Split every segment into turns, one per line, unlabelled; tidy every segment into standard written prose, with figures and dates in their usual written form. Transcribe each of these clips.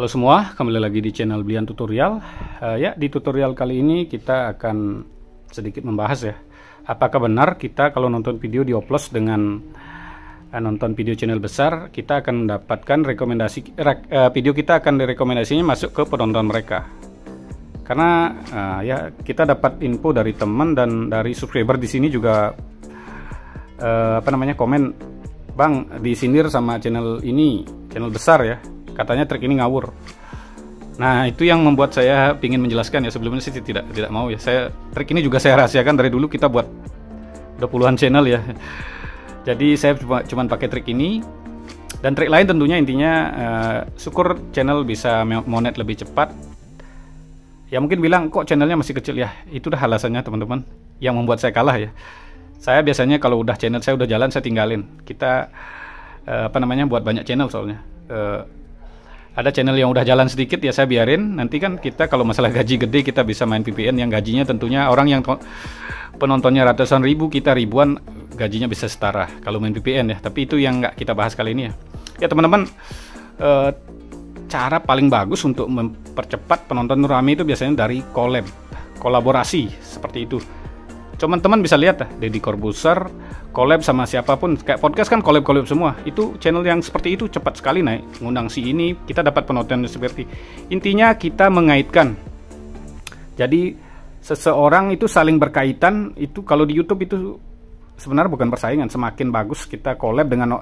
Halo semua, kembali lagi di channel Blian Tutorial. Ya, di tutorial kali ini kita akan sedikit membahas ya, apakah benar kita kalau nonton video di Oplos dengan nonton video channel besar, kita akan mendapatkan rekomendasi video kita akan direkomendasinya masuk ke penonton mereka. Karena ya kita dapat info dari teman dan dari subscriber di sini juga komen, "Bang, disindir sama channel ini, channel besar ya. Katanya trik ini ngawur." Nah, itu yang membuat saya ingin menjelaskan ya. Sebelumnya sih tidak mau ya. Trik ini juga saya rahasiakan dari dulu, kita buat udah puluhan channel ya. Jadi saya cuma pakai trik ini dan trik lain tentunya. Intinya syukur channel bisa monet lebih cepat. Ya mungkin bilang, kok channelnya masih kecil ya. Itu dah alasannya teman-teman yang membuat saya kalah ya. Saya biasanya kalau udah channel saya udah jalan, saya tinggalin. Kita buat banyak channel soalnya. Ada channel yang udah jalan sedikit ya saya biarin. Nanti kan kita kalau masalah gaji gede kita bisa main VPN yang gajinya tentunya orang yang penontonnya ratusan ribu, kita ribuan, gajinya bisa setara kalau main VPN ya. Tapi itu yang nggak kita bahas kali ini ya. Ya teman-teman, cara paling bagus untuk mempercepat penonton rame itu biasanya dari kolaborasi seperti itu. Teman-teman bisa lihat Deddy Corbuzier collab sama siapapun, kayak podcast kan collab semua. Itu channel yang seperti itu cepat sekali naik, ngundang si ini, kita dapat penonton seperti. Intinya kita mengaitkan. Jadi seseorang itu saling berkaitan. Itu kalau di YouTube itu sebenarnya bukan persaingan, semakin bagus kita collab dengan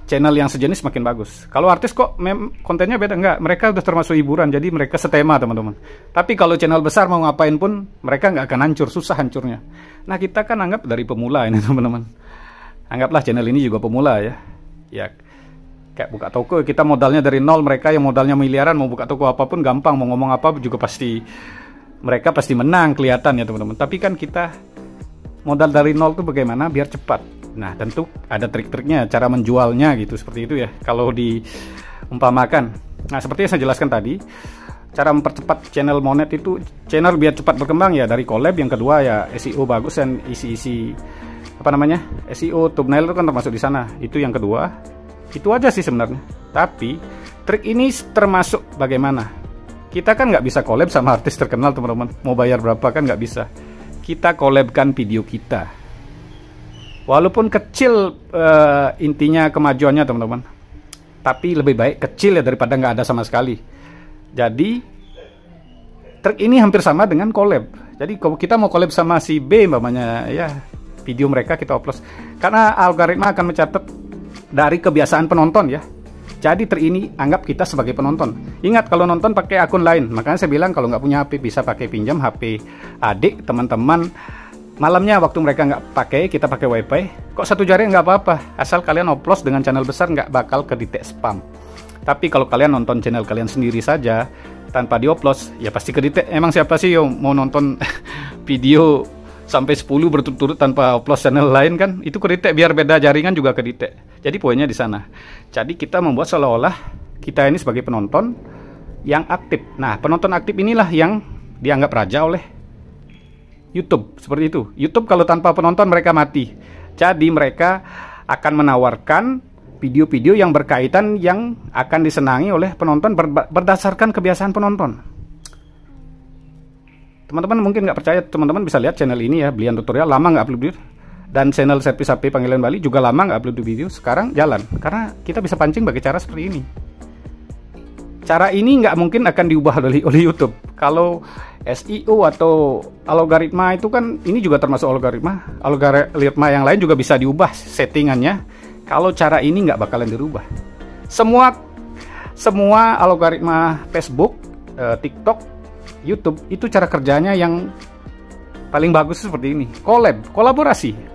channel yang sejenis makin bagus. Kalau artis kok kontennya beda, enggak, mereka udah termasuk hiburan, jadi mereka setema teman-teman. Tapi kalau channel besar mau ngapain pun mereka nggak akan hancur, susah hancurnya. Nah kita kan anggap dari pemula ini teman-teman. Anggaplah channel ini juga pemula ya. Ya kayak buka toko, kita modalnya dari nol, mereka yang modalnya miliaran mau buka toko apapun gampang, mau ngomong apa juga mereka pasti menang kelihatan ya teman-teman. Tapi kan kita modal dari nol tuh bagaimana biar cepat. Nah tentu ada trik-triknya, cara menjualnya gitu, seperti itu ya kalau diumpamakan. Nah seperti yang saya jelaskan tadi, cara mempercepat channel monet itu, channel biar cepat berkembang ya dari collab. Yang kedua ya SEO bagus dan isi SEO thumbnail itu kan termasuk di sana. Itu yang kedua. Itu aja sih sebenarnya. Tapi trik ini termasuk bagaimana kita kan nggak bisa collab sama artis terkenal teman-teman, mau bayar berapa kan nggak bisa. Kita collabkan video kita. Walaupun kecil intinya kemajuannya teman-teman, tapi lebih baik kecil ya daripada nggak ada sama sekali. Jadi trik ini hampir sama dengan collab. Jadi kalau kita mau collab sama si B ya, video mereka kita upload. Karena algoritma akan mencatat dari kebiasaan penonton ya. Jadi trik ini anggap kita sebagai penonton. Ingat kalau nonton pakai akun lain. Makanya saya bilang kalau nggak punya HP bisa pakai pinjam HP adik, teman-teman. Malamnya waktu mereka nggak pakai, kita pakai wifi. Kok satu jaring nggak apa-apa, asal kalian upload dengan channel besar nggak bakal kedetek spam. Tapi kalau kalian nonton channel kalian sendiri saja tanpa diupload, ya pasti kedetek. Emang siapa sih yang mau nonton video sampai 10 berturut-turut tanpa upload channel lain kan? Itu kedetek, biar beda jaringan juga kedetek. Jadi poinnya di sana. Jadi kita membuat seolah-olah kita ini sebagai penonton yang aktif. Nah, penonton aktif inilah yang dianggap raja oleh YouTube, seperti itu. YouTube kalau tanpa penonton mereka mati. Jadi mereka akan menawarkan video-video yang berkaitan yang akan disenangi oleh penonton berdasarkan kebiasaan penonton. Teman-teman mungkin nggak percaya, teman-teman bisa lihat channel ini ya, Blian Tutorial, lama nggak upload video. Dan channel servis HP Panggilan Bali juga lama nggak upload video. Sekarang jalan, karena kita bisa pancing pakai cara seperti ini. Cara ini nggak mungkin akan diubah oleh YouTube. Kalau SEO atau algoritma itu kan, ini juga termasuk algoritma yang lain juga bisa diubah settingannya. Kalau cara ini nggak bakalan dirubah. Semua algoritma Facebook, TikTok, YouTube itu cara kerjanya yang paling bagus seperti ini. Kolaborasi.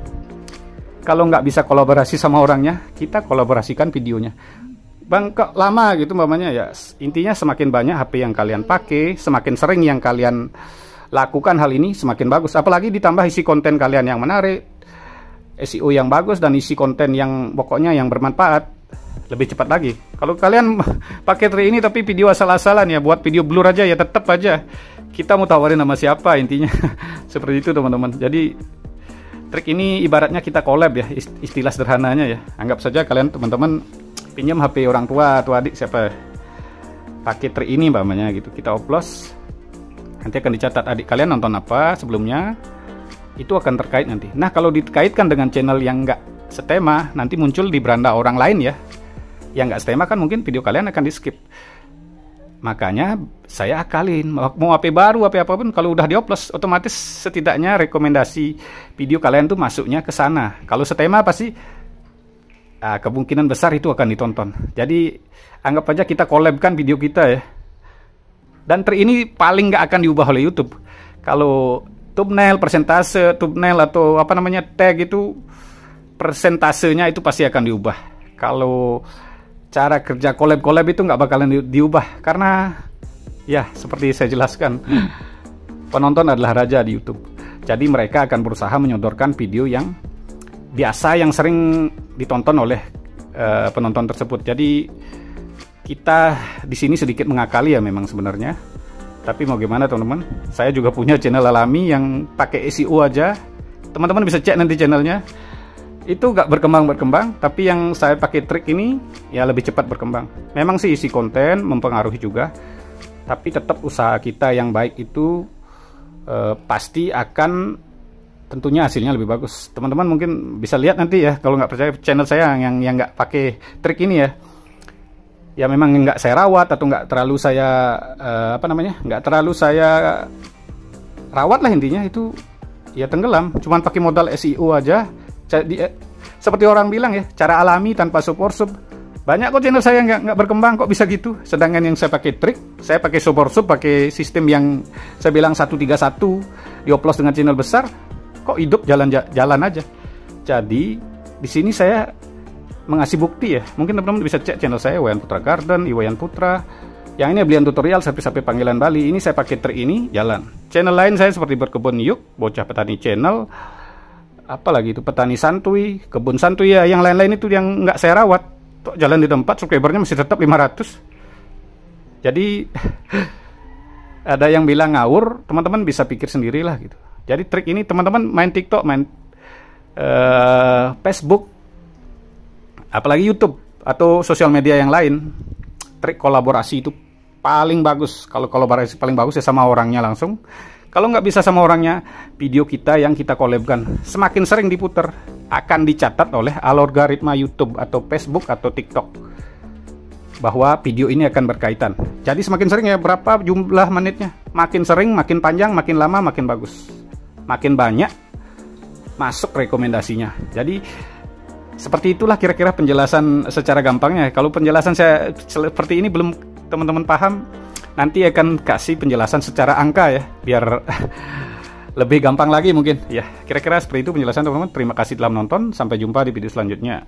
Kalau nggak bisa kolaborasi sama orangnya, kita kolaborasikan videonya. Bang, kok lama gitu ya. Intinya semakin banyak HP yang kalian pakai, semakin sering yang kalian lakukan hal ini, semakin bagus. Apalagi ditambah isi konten kalian yang menarik, SEO yang bagus, dan isi konten yang pokoknya yang bermanfaat, lebih cepat lagi. Kalau kalian pakai trik ini tapi video asal-asalan ya, buat video blur aja ya, tetap aja kita mau tawarin sama siapa intinya. Seperti itu teman-teman. Jadi trik ini ibaratnya kita collab ya, istilah sederhananya ya. Anggap saja kalian teman-teman pinjam HP orang tua atau adik siapa, pakai trik ini umpamanya gitu, kita oplos, nanti akan dicatat adik kalian nonton apa sebelumnya, itu akan terkait nanti. Nah kalau dikaitkan dengan channel yang nggak setema, nanti muncul di beranda orang lain ya, yang nggak setema kan mungkin video kalian akan di skip. Makanya saya akalin, mau HP baru, HP apapun, kalau udah dioplos, otomatis setidaknya rekomendasi video kalian tuh masuknya ke sana. Kalau setema pasti kemungkinan besar itu akan ditonton. Jadi anggap aja kita collabkan video kita ya. Dan trik ini paling nggak akan diubah oleh YouTube. Kalau thumbnail, persentase thumbnail atau apa namanya tag itu, persentasenya itu pasti akan diubah. Kalau cara kerja collab itu nggak bakalan diubah, karena ya seperti saya jelaskan, penonton adalah raja di YouTube. Jadi mereka akan berusaha menyodorkan video yang biasa, yang sering ditonton oleh penonton tersebut. Jadi kita di sini sedikit mengakali ya memang sebenarnya. Tapi mau gimana teman-teman? Saya juga punya channel alami yang pakai SEO aja. Teman-teman bisa cek nanti channelnya. Itu gak berkembang, tapi yang saya pakai trik ini ya lebih cepat berkembang. Memang sih isi konten mempengaruhi juga, tapi tetap usaha kita yang baik itu pasti akan tentunya hasilnya lebih bagus. Teman-teman mungkin bisa lihat nanti ya, kalau nggak percaya channel saya yang nggak pakai trik ini ya memang nggak saya rawat atau nggak terlalu saya nggak terlalu saya rawat lah, intinya itu ya tenggelam, cuman pakai modal SEO aja. Seperti orang bilang ya, cara alami tanpa support sub. Banyak kok channel saya nggak berkembang, kok bisa gitu. Sedangkan yang saya pakai trik, saya pakai support sub, pakai sistem yang saya bilang 131, dioplos dengan channel besar, kok hidup jalan aja. Jadi di sini saya mengasih bukti ya. Mungkin teman-teman bisa cek channel saya, Wayan Putra Garden, Iwayan Putra. Yang ini belian tutorial sapi-sapi panggilan Bali. Ini saya pakai trik ini jalan. Channel lain saya seperti Berkebun Yuk, Bocah Petani Channel, apalagi itu Petani Santuy, Kebun Santuy ya, yang lain-lain itu yang nggak saya rawat, kok jalan di tempat, subscribernya masih tetap 500. Jadi ada yang bilang ngawur, teman-teman bisa pikir sendirilah gitu. Jadi trik ini teman-teman main TikTok, main Facebook, apalagi YouTube atau sosial media yang lain, trik kolaborasi itu paling bagus. Kalau kolaborasi paling bagus ya sama orangnya langsung. Kalau nggak bisa sama orangnya, video kita yang kita collabkan semakin sering diputar akan dicatat oleh algoritma YouTube atau Facebook atau TikTok bahwa video ini akan berkaitan. Jadi semakin sering ya, berapa jumlah menitnya, makin sering, makin panjang, makin lama, makin bagus, makin banyak masuk rekomendasinya. Jadi seperti itulah kira-kira penjelasan secara gampangnya. Kalau penjelasan saya seperti ini belum teman-teman paham, nanti akan kasih penjelasan secara angka ya, biar lebih gampang lagi mungkin. Ya, kira-kira seperti itu penjelasan teman-teman. Terima kasih telah menonton. Sampai jumpa di video selanjutnya.